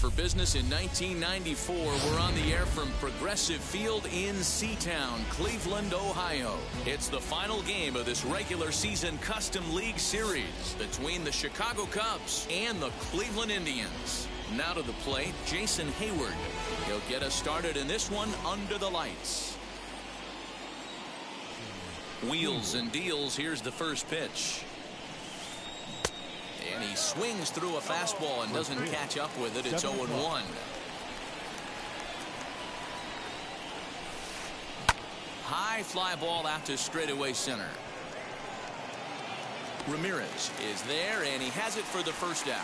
For business in 1994, we're on the air from Progressive Field in Seatown, Cleveland, Ohio. It's the final game of this regular season Custom League Series between the Chicago Cubs and the Cleveland Indians. Now to the plate, Jason Hayward. He'll get us started in this one under the lights. Wheels and deals. Here's the first pitch. And he swings through a fastball and doesn't catch up with it. It's 0-1. High fly ball out to straightaway center. Ramirez is there, and he has it for the first out.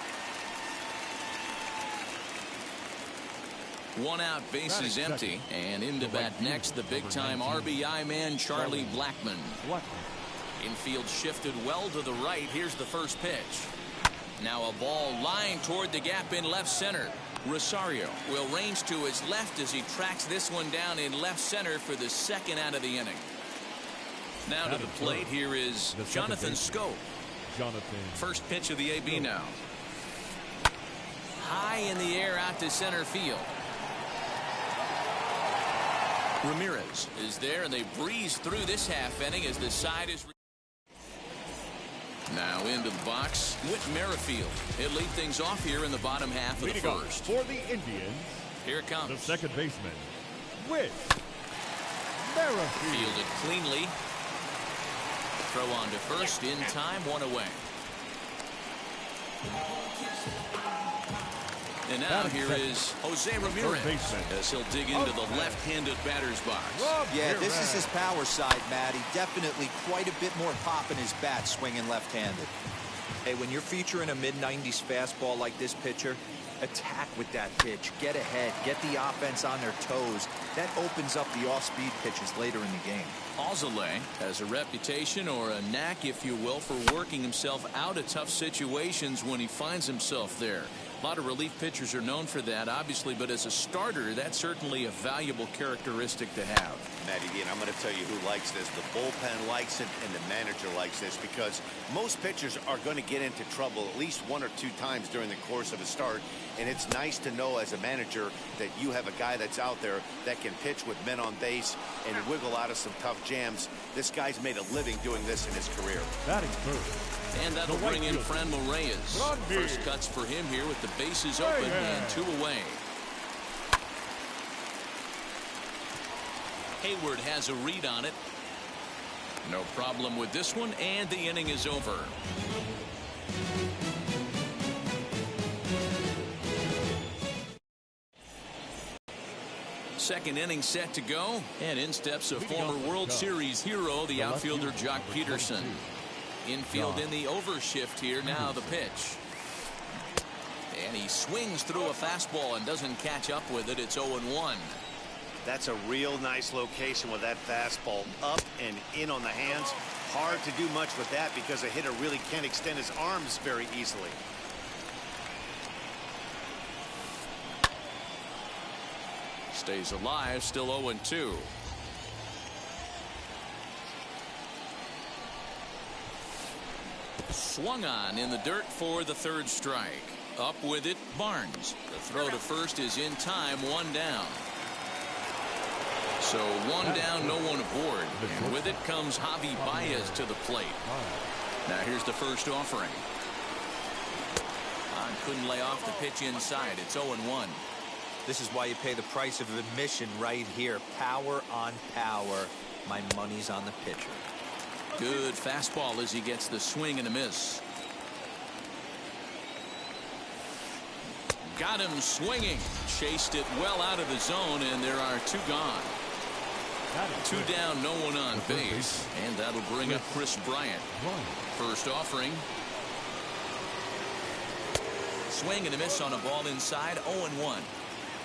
One out, bases empty, and into bat next, the big-time RBI man, Charlie Blackmon. Infield shifted well to the right. Here's the first pitch. Now a ball lined toward the gap in left center. Rosario will range to his left as he tracks this one down in left center for the second out of the inning. Now to the plate, here is Jonathan Scope. First pitch of the AB now. High in the air out to center field. Ramirez is there, and they breeze through this half inning as the side is. Now into the box, Whit Merrifield. He'll lead things off here in the bottom half of the first. For the Indians, here it comes. The second baseman, Whit Merrifield. Fielded cleanly. Throw on to first in time, one away. And now here is Jose Ramirez as he'll dig into the left-handed batter's box. Yeah, this is his power side, Matty. Definitely quite a bit more pop in his bat swinging left-handed. Hey, when you're featuring a mid-90s fastball like this pitcher, attack with that pitch. Get ahead. Get the offense on their toes. That opens up the off-speed pitches later in the game. Alzolay has a reputation, or a knack, if you will, for working himself out of tough situations when he finds himself there. A lot of relief pitchers are known for that, obviously, but as a starter, that's certainly a valuable characteristic to have. Matty D, and I'm going to tell you who likes this. The bullpen likes it, and the manager likes this, because most pitchers are going to get into trouble at least one or two times during the course of a start, and it's nice to know as a manager that you have a guy that's out there that can pitch with men on base and wiggle out of some tough jams. This guy's made a living doing this in his career. Batting first. And that'll bring in Franmil Reyes. First cuts for him here with the bases open and two away. Hayward has a read on it. No problem with this one, and the inning is over. Second inning set to go, and in steps a former World Series hero, the outfielder Jock Peterson. Infield in the overshift here. Now the pitch. And he swings through a fastball and doesn't catch up with it. It's 0-1. That's a real nice location with that fastball up and in on the hands. Hard to do much with that because a hitter really can't extend his arms very easily. Stays alive, still 0-2. Swung on in the dirt for the third strike. Up with it, Barnes. The throw to first is in time, one down. So one down, no one aboard. And with it comes Javi Baez to the plate. Now here's the first offering. Couldn't lay off the pitch inside. It's 0-1. This is why you pay the price of admission right here. Power on power. My money's on the pitcher. Good fastball as he gets the swing and a miss. Got him swinging. Chased it well out of the zone, and there are two gone. Two down, no one on base. And that'll bring up Chris Bryant. First offering. Swing and a miss on a ball inside. 0-1.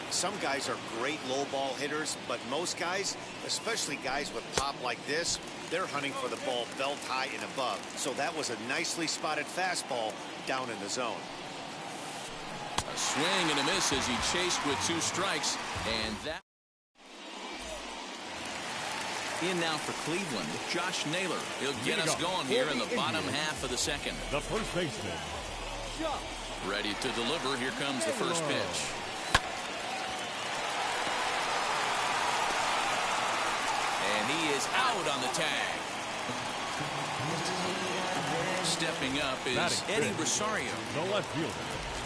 Some guys are great low ball hitters, but most guys, especially guys with pop like this, they're hunting for the ball belt high and above. So that was a nicely spotted fastball down in the zone. A swing and a miss as he chased with 2 strikes. And that. In now for Cleveland, Josh Naylor. He'll get us going here in the bottom half of the second. The first baseman. Ready to deliver. Here comes the first pitch. And he is out on the tag. Stepping up is Eddie Rosario. The left fielder.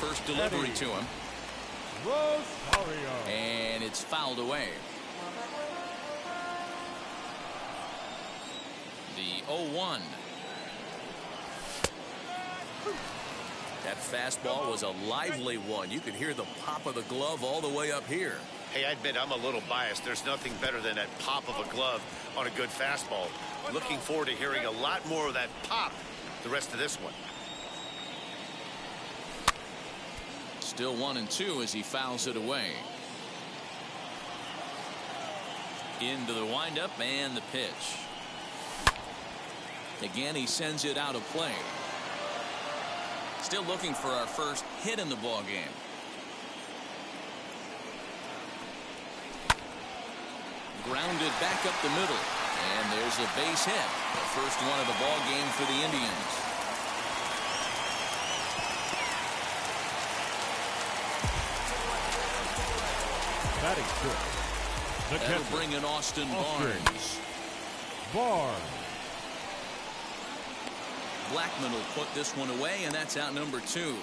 First delivery to him. Rosario. And it's fouled away. The 0-1. That fastball was a lively one. You could hear the pop of the glove all the way up here. Hey, I admit I'm a little biased. There's nothing better than that pop of a glove on a good fastball. Looking forward to hearing a lot more of that pop the rest of this one. Still 1-2 as he fouls it away. Into the windup and the pitch. Again, he sends it out of play. Still looking for our first hit in the ball game. Grounded back up the middle. And there's a base hit. The first one of the ball game for the Indians. That is good. The That'll catcher. bring in Austin Barnes. Barnes. Blackman will put this one away, and that's out number 2.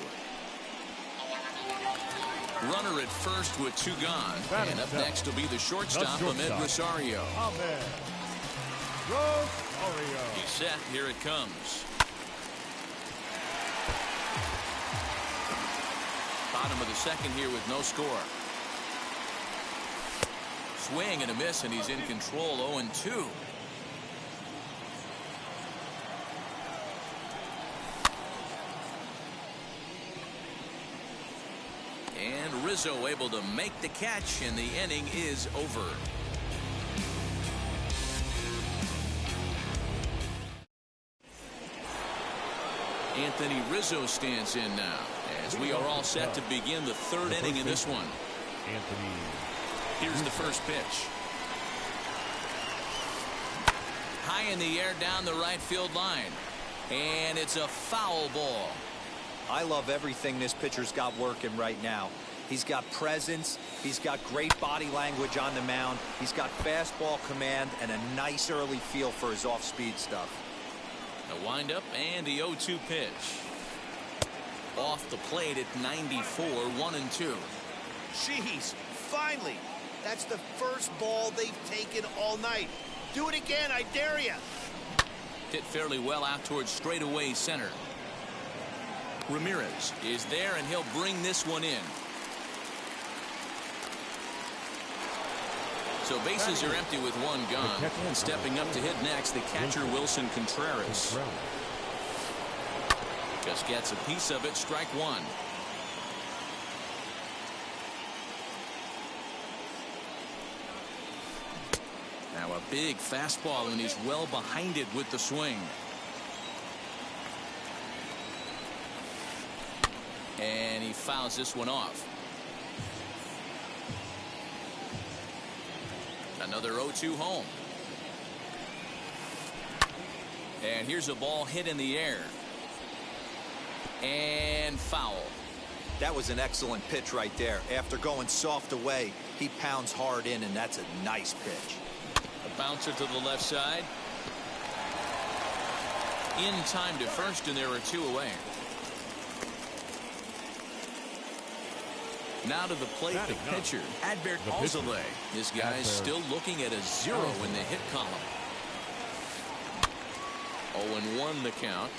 Runner at first with 2 gone. And up next will be the shortstop, Ahmed Rosario. Ahmed Rosario. He's set. Here it comes. Bottom of the second here with no score. Swing and a miss, and he's in control. 0-2. And Rizzo able to make the catch, and the inning is over. Anthony Rizzo stands in now as we are all set to begin the 3rd inning in this one. Anthony. Here's the first pitch. High in the air down the right field line. And it's a foul ball. I love everything this pitcher's got working right now. He's got presence. He's got great body language on the mound. He's got fastball command and a nice early feel for his off-speed stuff. The windup and the 0-2 pitch. Off the plate at 94, 1-2. Jeez, finally. That's the first ball they've taken all night. Do it again, I dare you. Hit fairly well out towards straightaway center. Ramirez is there, and he'll bring this one in. So bases are empty with 1 gone. And stepping up to hit next, the catcher Wilson Contreras. Just gets a piece of it. Strike 1. Now a big fastball, and he's well behind it with the swing. And he fouls this one off. Another 0-2 home. And here's a ball hit in the air. And foul. That was an excellent pitch right there. After going soft away, he pounds hard in, and that's a nice pitch. A bouncer to the left side. In time to first, and there are 2 away. Now to the plate, the pitcher, Adbert Alzolay. This guy is still looking at a 0 in the hit column. 0-1 the count.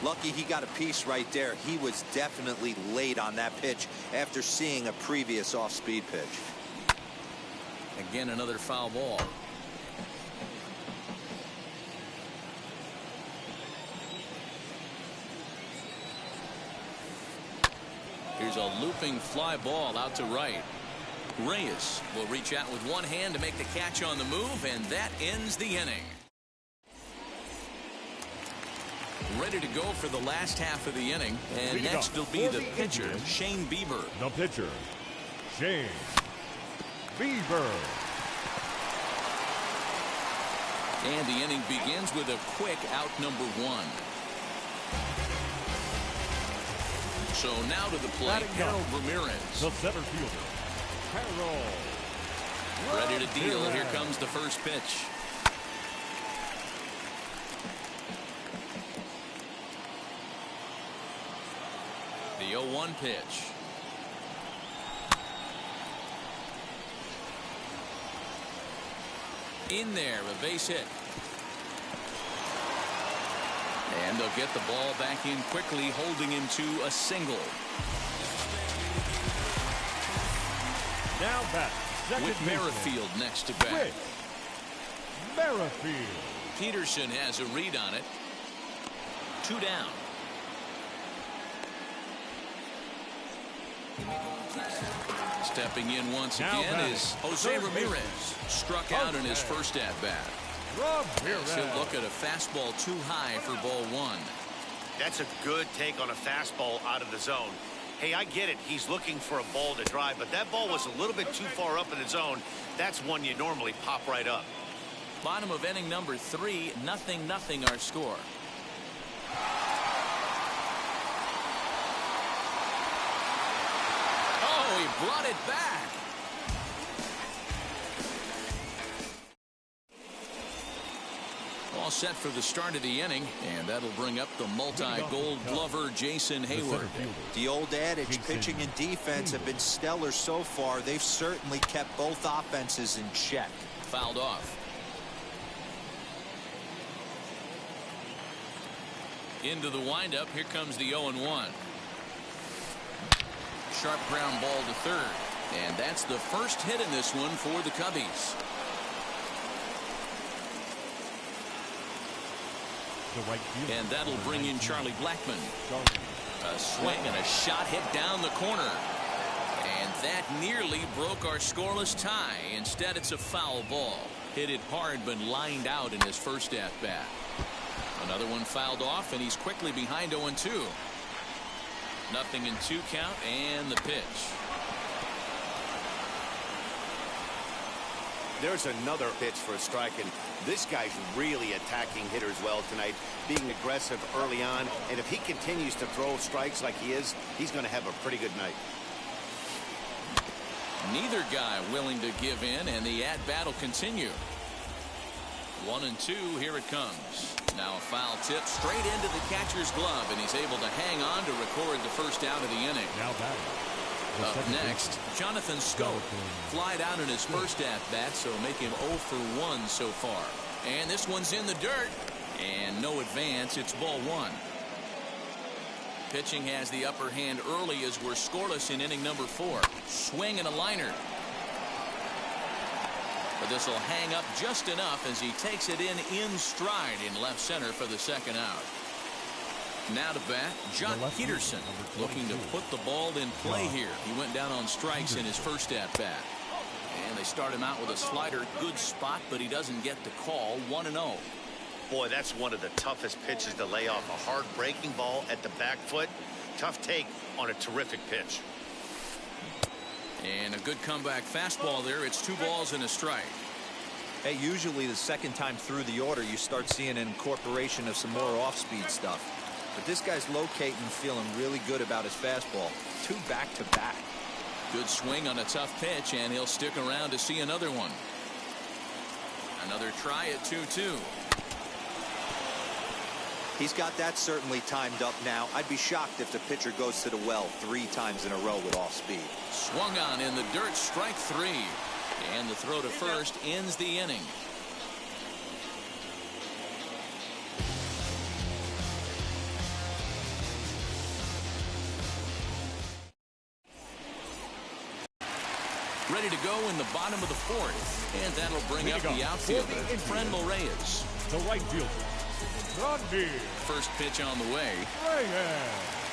Lucky he got a piece right there. He was definitely late on that pitch after seeing a previous off-speed pitch. Again, another foul ball. Here's a looping fly ball out to right. Reyes will reach out with one hand to make the catch on the move, and that ends the inning. Ready to go for the last half of the inning, and next will be the pitcher, Shane Bieber. The pitcher, Shane Bieber. And the inning begins with a quick out number 1. So now to the plate, Harold Ramirez. The center fielder, Harold. Ready to deal. Here comes the first pitch. The 0-1 pitch. In there, a base hit. And they'll get the ball back in quickly, holding him to a single. Now back. With Merrifield next to bat. Merrifield. Peterson has a read on it. 2 down. Stepping in once again is Jose Ramirez. Struck out in his first at-bat. He'll look at a fastball too high for ball 1. That's a good take on a fastball out of the zone. Hey, I get it. He's looking for a ball to drive, but that ball was a little bit too far up in the zone. That's one you normally pop right up. Bottom of inning number 3, 0-0 our score. Oh, he brought it back. All set for the start of the inning, and that'll bring up the multi-gold glover Jason Hayward. The old adage, pitching and defense have been stellar so far. They've certainly kept both offenses in check. Fouled off. Into the windup. Here comes the 0-1. Sharp ground ball to third, and that's the first hit in this one for the Cubbies. And that'll bring in Charlie Blackmon. A swing and a shot hit down the corner. And that nearly broke our scoreless tie. Instead, it's a foul ball. Hit it hard, but lined out in his first at-bat. Another one fouled off, and he's quickly behind 0-2. 0-2 count, and the pitch. There's another pitch for a strike, and this guy's really attacking hitters well tonight, being aggressive early on, and if he continues to throw strikes like he is, he's going to have a pretty good night. Neither guy willing to give in, and the at-bat will continue. 1-2, here it comes. Now a foul tip straight into the catcher's glove, and he's able to hang on to record the first out of the inning. Now back. Up next, Jonathan Scope. Flied out in his first at-bat, so make him 0 for 1 so far. And this one's in the dirt. And no advance. It's ball 1. Pitching has the upper hand early as we're scoreless in inning number 4. Swing and a liner. But this will hang up just enough as he takes it in stride in left center for the second out. Now to bat, Jock Peterson, looking to put the ball in play here. He went down on strikes in his first at-bat. And they start him out with a slider. Good spot, but he doesn't get the call. 1-0. Boy, that's one of the toughest pitches to lay off. A hard breaking ball at the back foot. Tough take on a terrific pitch. And a good comeback fastball there. It's 2 balls and a strike. Hey, usually the second time through the order, you start seeing an incorporation of some more off-speed stuff. But this guy's locating and feeling really good about his fastball. 2 back-to-back. Good swing on a tough pitch, and he'll stick around to see another one. Another try at 2-2. He's got that certainly timed up now. I'd be shocked if the pitcher goes to the well 3 times in a row with off speed. Swung on in the dirt, strike 3. And the throw to first ends the inning. Ready to go in the bottom of the 4th. And that'll bring up the outfielder, Franmil Reyes. The right fielder, Rodney. First pitch on the way. Reyes.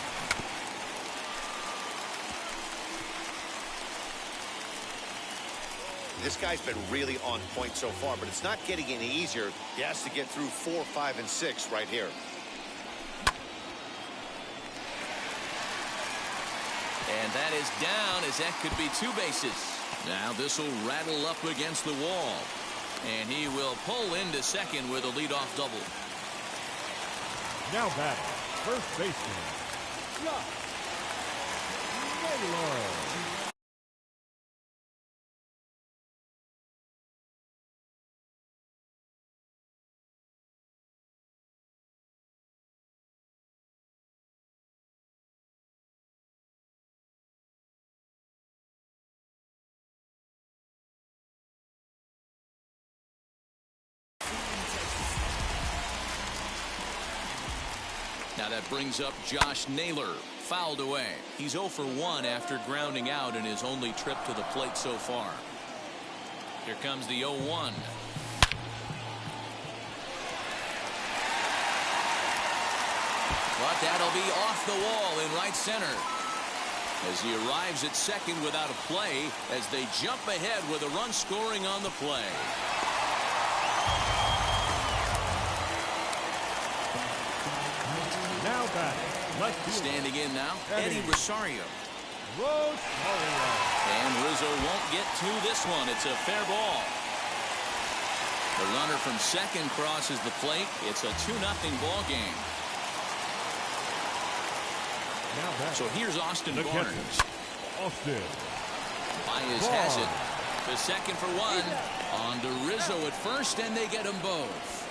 This guy's been really on point so far, but it's not getting any easier. He has to get through 4, 5, and 6 right here. And that is down, as that could be 2 bases. Now this will rattle up against the wall. And he will pull into second with a leadoff double. Now batting, first baseman, Josh Naylor. Now that brings up Josh Naylor, fouled away. He's 0 for 1 after grounding out in his only trip to the plate so far. Here comes the 0-1. But that'll be off the wall in right center. As he arrives at second without a play, as they jump ahead with a run scoring on the play. Now batting, left field. Standing in now, Eddie Rosario. Rosario. And Rizzo won't get to this one. It's a fair ball. The runner from second crosses the plate. It's a 2-0 ball game. Now batting, So here's Austin the Barnes. catcher, Austin Baez has it. The second for 1. On to Rizzo at first, and they get them both.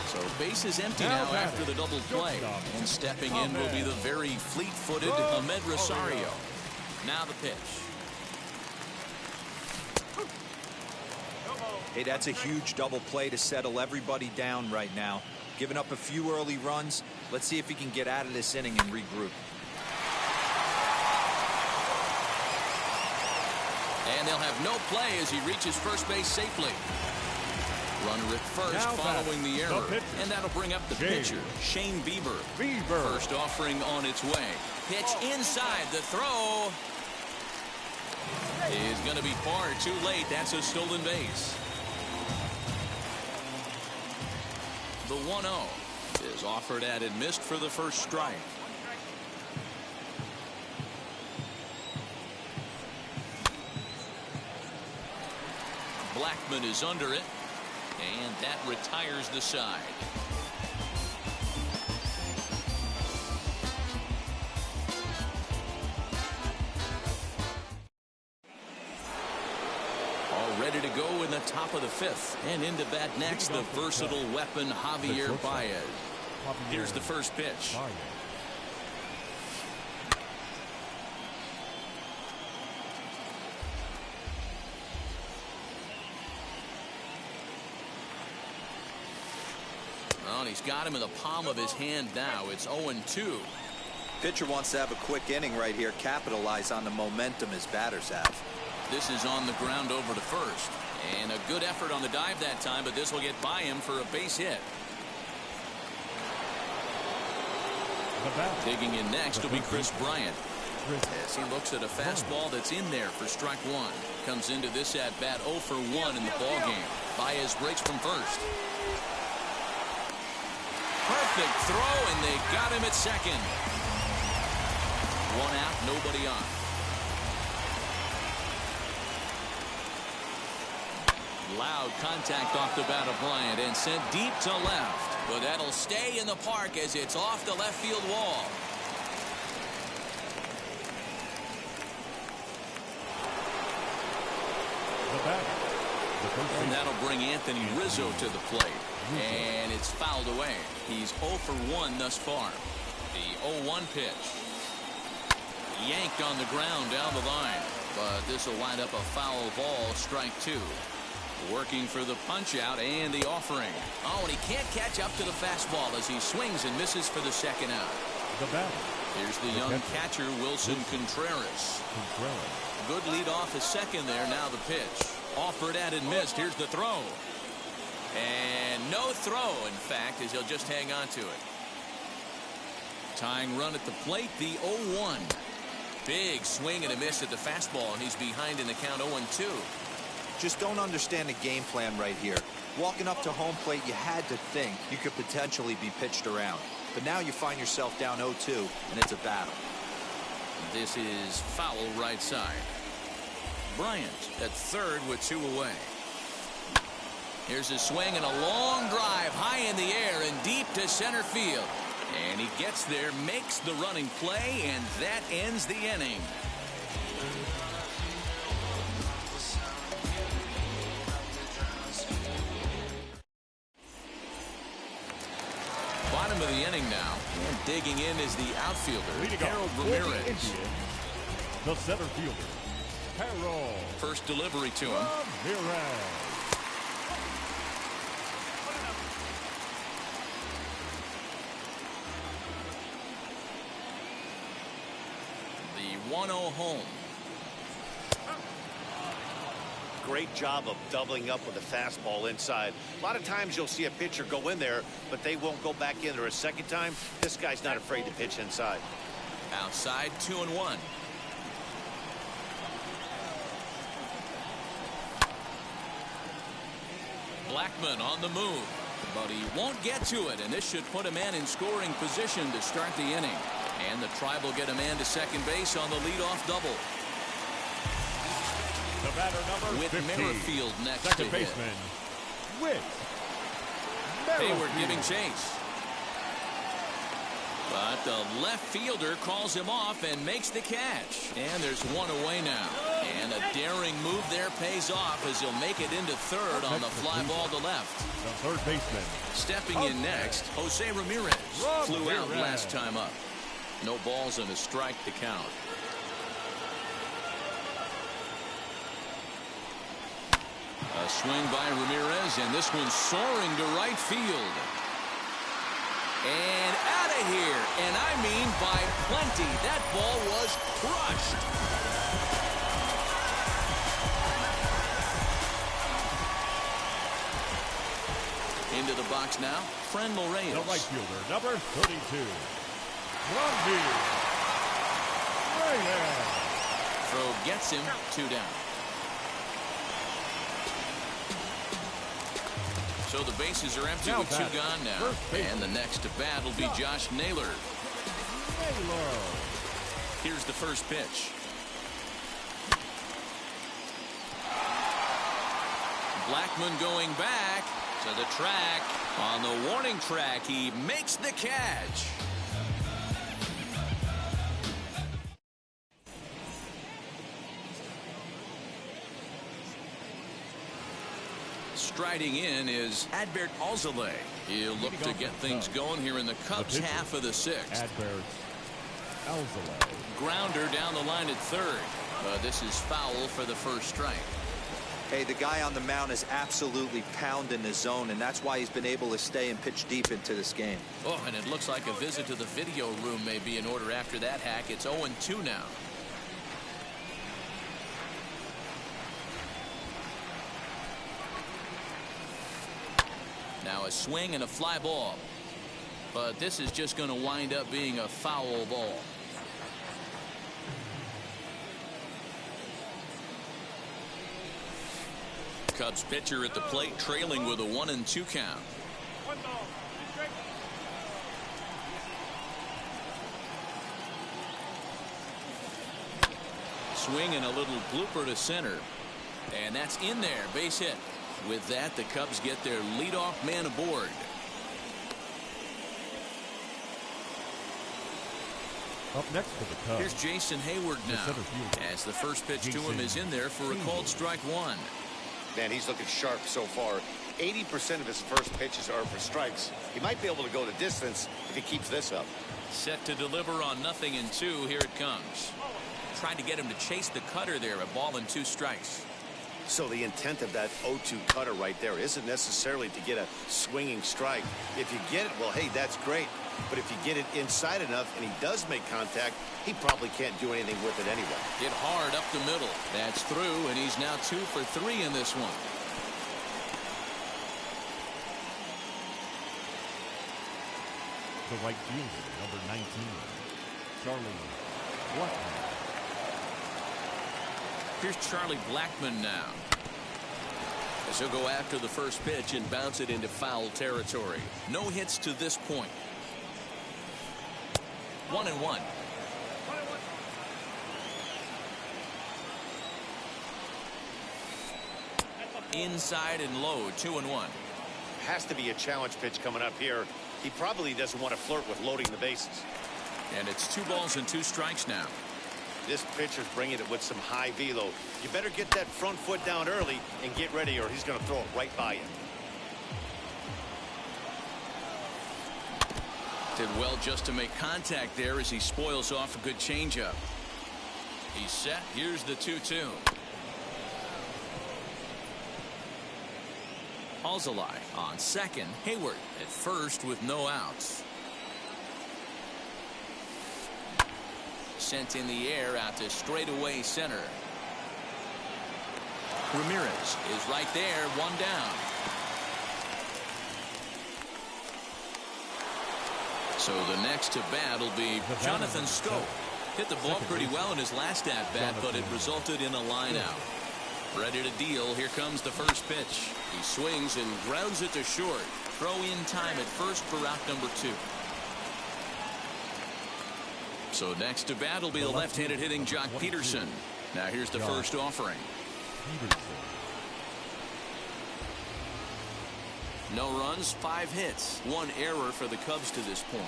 So base is empty now after the double play. And stepping in will be the very fleet-footed Ahmed Rosario. Now the pitch. Hey, that's a huge double play to settle everybody down right now. Giving up a few early runs. Let's see if he can get out of this inning and regroup. And they'll have no play as he reaches first base safely. Runner at first following the error. And that'll bring up the pitcher, Shane Bieber. First offering on its way. Pitch inside. The throw is going to be far too late. That's a stolen base. The 1-0 is offered at and missed for the first strike. Blackman is under it. And that retires the side. All ready to go in the top of the 5th. And into bat next, the versatile weapon, Javier Baez. Here's the first pitch. Well, he's got him in the palm of his hand now. It's 0-2. Pitcher wants to have a quick inning right here. Capitalize on the momentum his batters have. This is on the ground over to first. And a good effort on the dive that time, but this will get by him for a base hit. Digging in next will be Chris Bryant. As he looks at a fastball that's in there for strike 1. Comes into this at bat 0 for 1 in the ball game. Baez breaks from first. Perfect throw, and they got him at second. 1 out, nobody on. Loud contact off the bat of Bryant and sent deep to left. But that'll stay in the park as it's off the left field wall. And that'll bring Anthony Rizzo to the plate. And it's fouled away. He's 0 for 1 thus far. The 0-1 pitch. Yanked on the ground down the line. But this will wind up a foul ball, strike 2. Working for the punch out and the offering. Oh, and he can't catch up to the fastball as he swings and misses for the second out. Here's the young catcher, Wilson Contreras. Good lead off the second there. Now the pitch. Offered at and missed. Here's the throw. And no throw, in fact, as he'll just hang on to it. Tying run at the plate, the 0-1. Big swing and a miss at the fastball, and he's behind in the count 0-2. Just don't understand the game plan right here. Walking up to home plate, you had to think you could potentially be pitched around. But now you find yourself down 0-2, and it's a battle. This is foul right side. Bryant at third with 2 away. Here's a swing and a long drive high in the air and deep to center field. And he gets there, makes the running play, and that ends the inning. Bottom of the inning now, and digging in is the outfielder, Harold Ramirez. The center fielder, Harold. First delivery to him. Ramirez. The 1-0 home. Great job of doubling up with a fastball inside. A lot of times you'll see a pitcher go in there, but they won't go back in there a second time. This guy's not afraid to pitch inside. Outside, 2-1. Blackman on the move, but he won't get to it, and this should put a man in scoring position to start the inning. And the Tribe will get a man to second base on the leadoff double. The batter number With 15. Merrifield next Second to baseman, hit. Whit Hayward Merrifield. giving chase. But the left fielder calls him off and makes the catch. And there's 1 away now. And a daring move there pays off as he'll make it into third on the fly ball to left. The third baseman. Stepping in next, Jose Ramirez. Flew out last time up. No balls and a strike to count. A swing by Ramirez, and this one's soaring to right field. And out of here, and I mean by plenty. That ball was crushed. Into the box now, Friendl Reyes. The right fielder, number 32. Robbie Reyes. Throw gets him, 2 down. So the bases are empty with 2 gone now. And the next to bat will be Josh Naylor. Here's the first pitch. Blackman going back to the track. On the warning track, he makes the catch. Striding in is Adbert Alzolay. He'll look to get things going here in the Cubs half of the 6th. Adbert Alzolay. Grounder down the line at third. This is foul for the first strike. Hey, the guy on the mound is absolutely pounding the zone, and that's why he's been able to stay and pitch deep into this game. Oh, and it looks like a visit to the video room may be in order after that hack. It's 0-2 now. Now a swing and a fly ball. But this is just going to wind up being a foul ball. Cubs pitcher at the plate trailing with a 1-2 count. Swing and a little blooper to center. And that's in there, base hit. With that, the Cubs get their leadoff man aboard. Up next for the Cubs. Here's Jason Hayward now, as the first pitch to him is in there for a called strike 1. Man, he's looking sharp so far. 80% of his first pitches are for strikes. He might be able to go the distance if he keeps this up. Set to deliver on 0-2. Here it comes. Tried to get him to chase the cutter there. A ball and 2 strikes. So the intent of that 0-2 cutter right there isn't necessarily to get a swinging strike. If you get it, well, hey, that's great. But if you get it inside enough and he does make contact, he probably can't do anything with it anyway. Hit hard up the middle. That's through, and he's now 2 for 3 in this one. The right fielder, number 19, Charlie Blackman. Here's Charlie Blackmon now. As he'll go after the first pitch and bounce it into foul territory. No hits to this point. 1-1. Inside and low, 2-1. Has to be a challenge pitch coming up here. He probably doesn't want to flirt with loading the bases. And it's 2 balls and 2 strikes now. This pitcher's bringing it with some high velo. You better get that front foot down early and get ready, or he's going to throw it right by you. Did well just to make contact there as he spoils off a good changeup. He's set. Here's the 2-2. Alzolay on second. Hayward at first with no outs. Sent in the air out to straightaway center. Ramirez is right there, 1 down. So the next to bat will be Jonathan Schoop. Hit the ball pretty well in his last at bat, but it resulted in a line out. Ready to deal. Here comes the first pitch. He swings and grounds it to short. Throw in time at first for out number 2. So next to bat will be the left-handed hitting Jock Peterson. Now here's the first offering. No runs, 5 hits, 1 error for the Cubs to this point.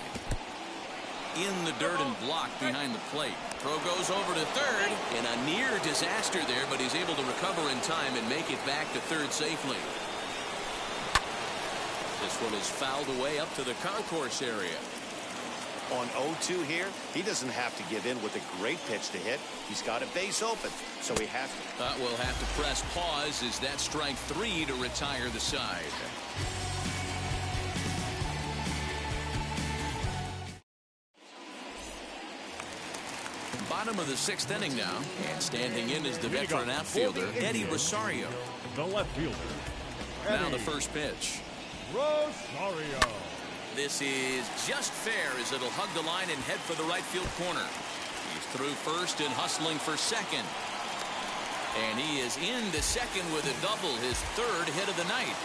In the dirt and blocked behind the plate. Throw goes over to third, and a near disaster there, but he's able to recover in time and make it back to third safely. This one is fouled away up to the concourse area. On 0-2 here, he doesn't have to give in with a great pitch to hit. He's got a base open, so he has to. We'll have to press pause as that strike 3 to retire the side. Bottom of the 6th inning now, and standing in is the veteran outfielder Eddie Rosario. The left fielder. Now the first pitch. Rosario. This is just fair as it'll hug the line and head for the right field corner. He's through first and hustling for second. And he is into second with a double, his 3rd hit of the night.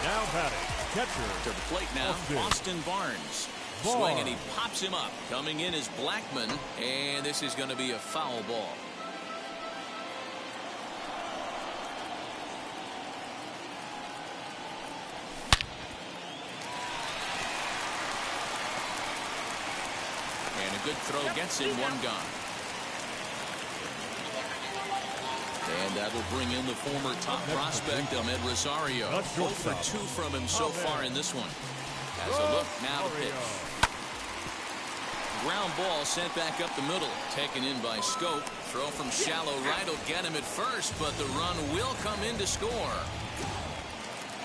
Now batting, catcher. To the plate now, Austin Barnes. Swing and he pops him up. Coming in is Blackmon, and this is going to be a foul ball. And a good throw gets him 1 gone. And that'll bring in the former top prospect, Ahmed Rosario. 0 for 2 from him so far in this one. As a look, now the pitch. Ground ball sent back up the middle. Taken in by Schoop. Throw from shallow right will get him at first, but the run will come in to score.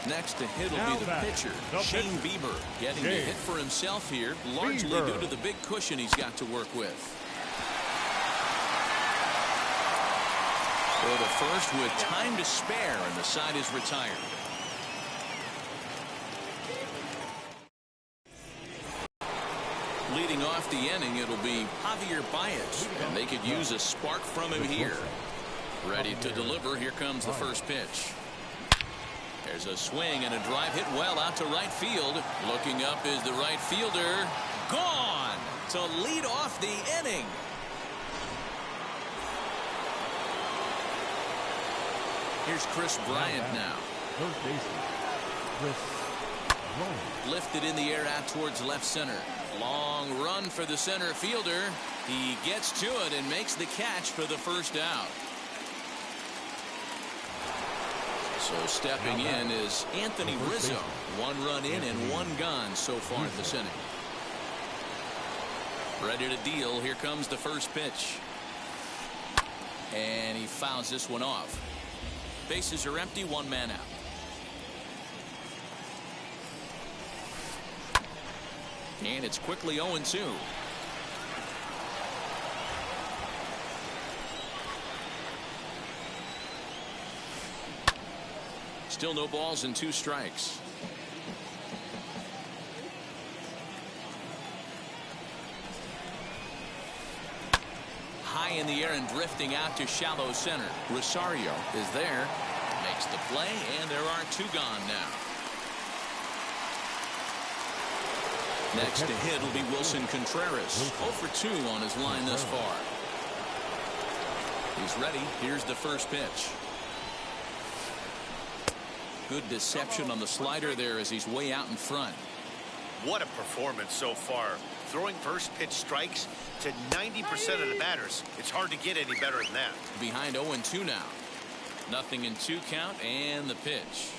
Next to hit will be the pitcher, Shane Bieber, getting the hit for himself here, largely due to the big cushion he's got to work with. For the first with time to spare, and the side is retired. Leading off the inning, it'll be Javier Baez, and they could use a spark from him here. Ready to deliver. Here comes the first pitch. There's a swing and a drive hit well out to right field. Looking up is the right fielder. Gone to lead off the inning. Here's Chris Bryant now. Third baseman, Chris Bryant. Lifted in the air out towards left center. Long run for the center fielder. He gets to it and makes the catch for the first out. So stepping in is Anthony Rizzo. 1 run in and 1 gone so far in this inning. Ready to deal. Here comes the first pitch. And he fouls this one off. Bases are empty, 1 man out. And it's quickly 0-2. Still no balls and 2 strikes. High in the air and drifting out to shallow center. Rosario is there, makes the play, and there are two gone now. Next to hit will be Wilson Contreras. 0 for 2 on his line thus far. He's ready. Here's the first pitch. Good deception on the slider there as he's way out in front. What a performance so far. Throwing first pitch strikes to 90% of the batters. It's hard to get any better than that. Behind 0-2 now. 0-2 count and the pitch.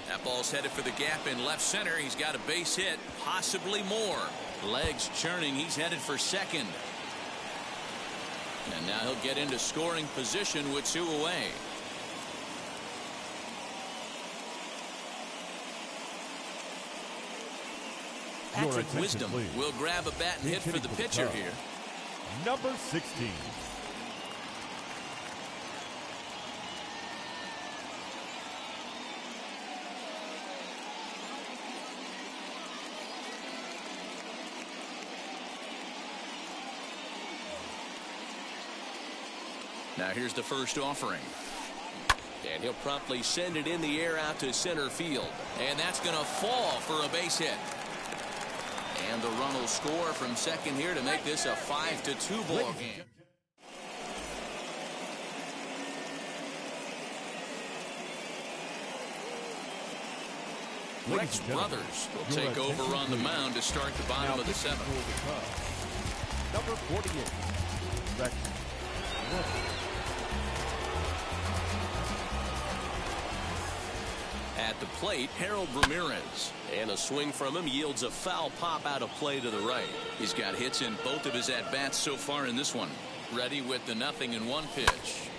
That ball's headed for the gap in left center. He's got a base hit, possibly more. Legs churning. He's headed for second. And now he'll get into scoring position with 2 away. Patrick Wisdom will grab a bat and hit for the pitcher here. Number 16. Now here's the first offering. And he'll promptly send it in the air out to center field. And that's going to fall for a base hit. And the run will score from second here to make this a 5-2 ball game. Rex Brothers will take over on the mound to start the bottom of the 7th. Number 48. Rex Brothers. At the plate, Harold Ramirez. And a swing from him yields a foul pop out of play to the right. He's got hits in both of his at-bats so far in this one. Ready with the 0-1 pitch.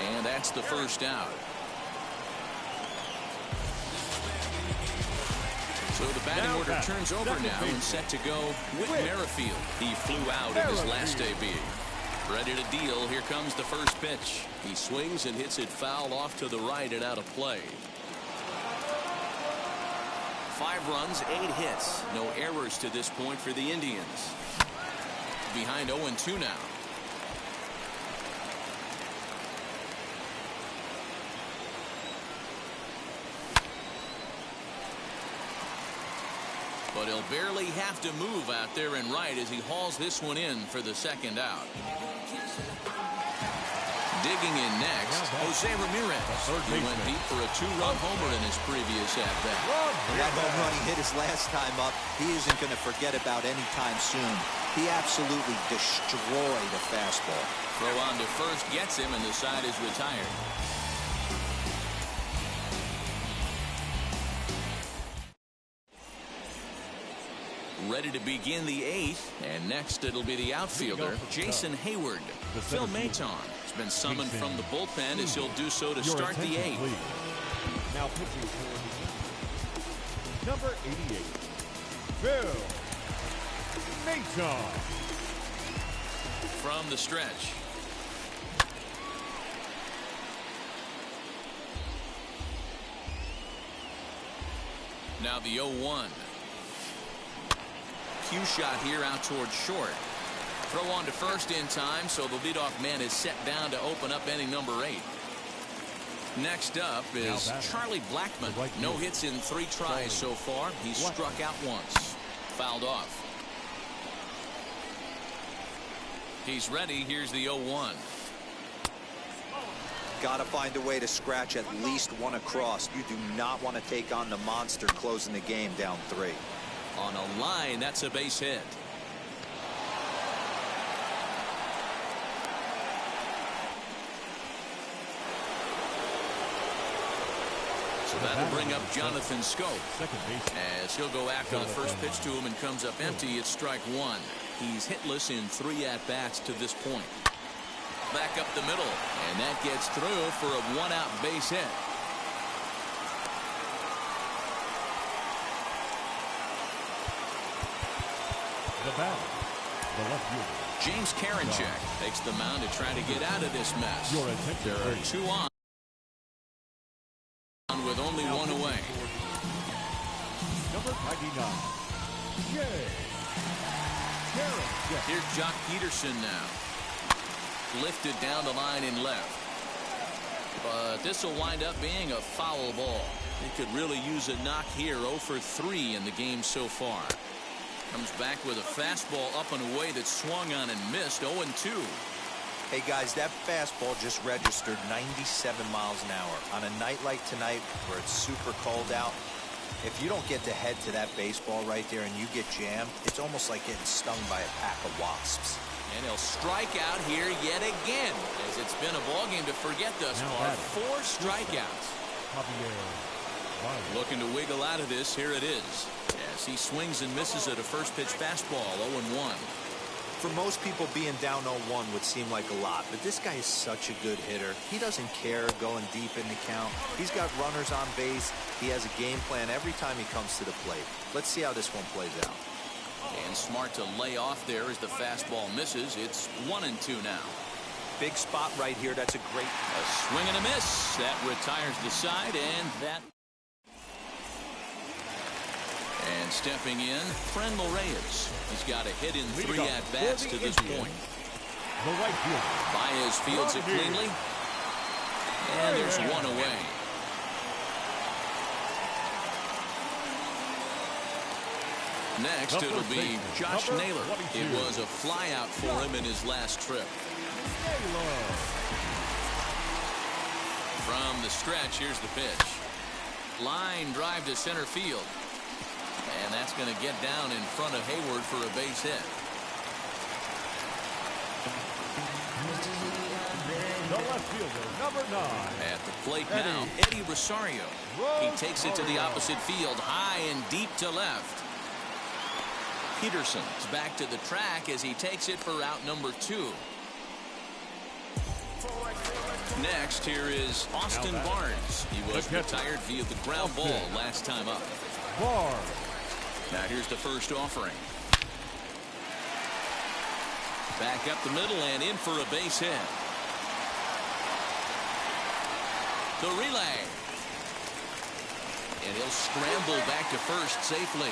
And that's the first out. So the batting order turns over now and set to go with Merrifield. He flew out in his last AB. Ready to deal. Here comes the first pitch. He swings and hits it foul off to the right and out of play. 5 runs, 8 hits. No errors to this point for the Indians. Behind 0-2 now. But he'll barely have to move out there and right as he hauls this one in for the second out. Digging in next, Jose Ramirez. He went deep for a 2-run homer in his previous at-bat. That home run he hit his last time up, he isn't going to forget about anytime soon. He absolutely destroyed a fastball. Throw on to first gets him, and the side is retired. Ready to begin the 8th, and next it'll be the outfielder, Jason Hayward. Phil Maton has been summoned from the bullpen as he'll do so to start the 8th. Now pitching for number 88, Phil Maton. From the stretch. Now the 0-1. Cue shot here out towards short. Throw on to first in time, so the leadoff man is set down to open up inning number 8. Next up is Charlie Blackmon. No hits in 3 tries so far. He's struck out once. Fouled off. He's ready. Here's the 0-1. Got to find a way to scratch at least one across. You do not want to take on the monster closing the game down 3. On a line, that's a base hit. So that'll bring up Jonathan Scope. As he'll go after the first pitch to him and comes up empty, it's strike 1. He's hitless in 3 at-bats to this point. Back up the middle, and that gets through for a 1-out base hit. The batter, the left fielder, James Karinchak takes the mound to try to get out of this mess. There are 2 on with only 1 away. Number 99, Jay Here's Jock Peterson now. Lifted down the line in left. But this will wind up being a foul ball. He could really use a knock here. 0 for 3 in the game so far. Comes back with a fastball up and away that swung on and missed. 0-2. Hey guys, that fastball just registered 97 miles an hour. On a night like tonight where it's super cold out, if you don't get to head to that baseball right there and you get jammed, it's almost like getting stung by a pack of wasps. And he'll strike out here yet again, as it's been a ball game to forget thus far. 4 strikeouts. Looking to wiggle out of this. Here it is. As he swings and misses at a first pitch fastball. 0-1. For most people, being down 0-1 would seem like a lot, but this guy is such a good hitter. He doesn't care going deep in the count. He's got runners on base. He has a game plan every time he comes to the plate. Let's see how this one plays out. And smart to lay off there as the fastball misses. It's 1-2 now. Big spot right here. That's a great. A swing and a miss. That retires the side, and that. And stepping in, Frenmel Reyes. He's got a hit in 3 at-bats to this point. The right fielder. Baez fields it cleanly. And there's one away. Next, it'll be Josh Naylor. It was a flyout for him in his last trip. From the stretch, here's the pitch. Line drive to center field. And that's going to get down in front of Hayward for a base hit. The left fielder, number 9. At the plate now, Eddie Rosario. He takes it to the opposite field, high and deep to left. Peterson's back to the track as he takes it for out number 2. Next, here is Austin Barnes. He was retired via the ground ball last time up. Barnes. Now here's the first offering. Back up the middle and in for a base hit. The relay. And he'll scramble back to first safely.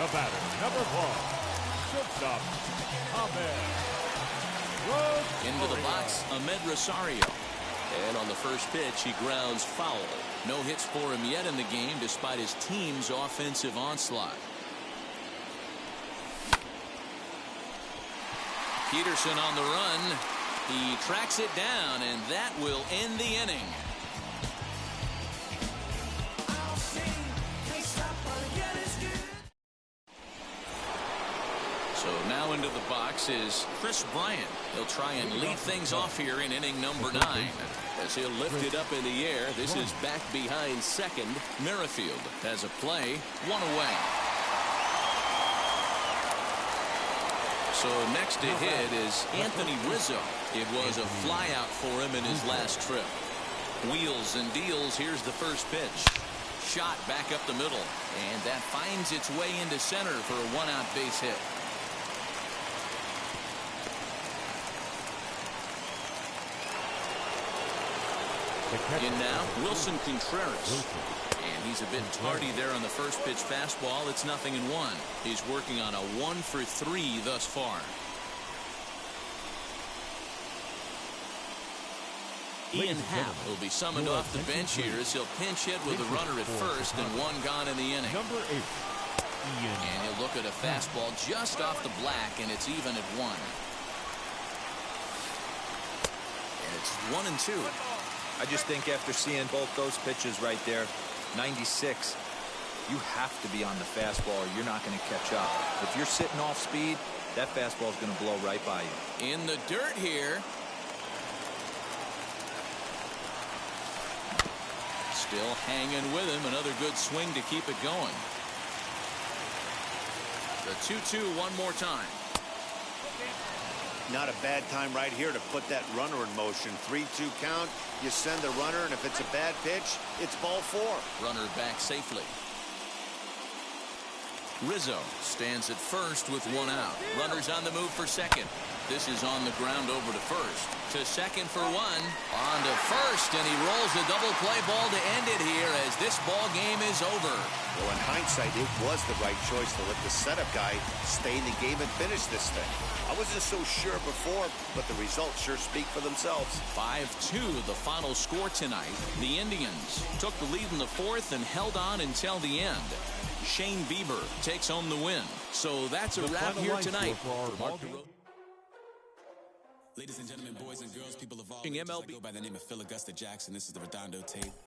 The batter, number 1. Shortstop, Ahmed. Into the box, Ahmed Rosario. And on the first pitch, he grounds foul. No hits for him yet in the game, despite his team's offensive onslaught. Peterson on the run. He tracks it down, and that will end the inning. So now into the box is Chris Bryant. He'll try and lead things off here in inning number 9. As he'll lift it up in the air, this is back behind second. Merrifield has a play, 1 away. So next to hit is Anthony Rizzo. It was a flyout for him in his last trip. Wheels and deals. Here's the first pitch. Shot back up the middle, and that finds its way into center for a 1-out base hit. In now, Wilson Contreras. And he's a bit tardy there on the first pitch fastball. It's 0-1. He's working on a 1 for 3 thus far. Ian Happ will be summoned off the bench here as he'll pinch hit with a runner at first and 1 gone in the inning. Number 8. And he'll look at a fastball just off the black, and it's even at 1. And it's 1-2. I just think after seeing both those pitches right there, 96, you have to be on the fastball or you're not going to catch up. If you're sitting off speed, that fastball is going to blow right by you. In the dirt here. Still hanging with him. Another good swing to keep it going. The 2-2 one more time. Not a bad time right here to put that runner in motion. 3-2 count. You send the runner, and if it's a bad pitch, it's ball 4. Runner back safely. Rizzo stands at first with 1 out. Runners on the move for second. This is on the ground over to first. To second for one. On to first, and he rolls a double play ball to end it here as this ball game is over. Well, in hindsight, it was the right choice to let the setup guy stay in the game and finish this thing. I wasn't so sure before, but the results sure speak for themselves. 5-2 the final score tonight. The Indians took the lead in the fourth and held on until the end. Shane Bieber takes home the win. So that's a wrap here tonight. Ladies and gentlemen, boys and girls, people of all ages, I go by the name of Phil Augusta Jackson. This is the Redondo tape.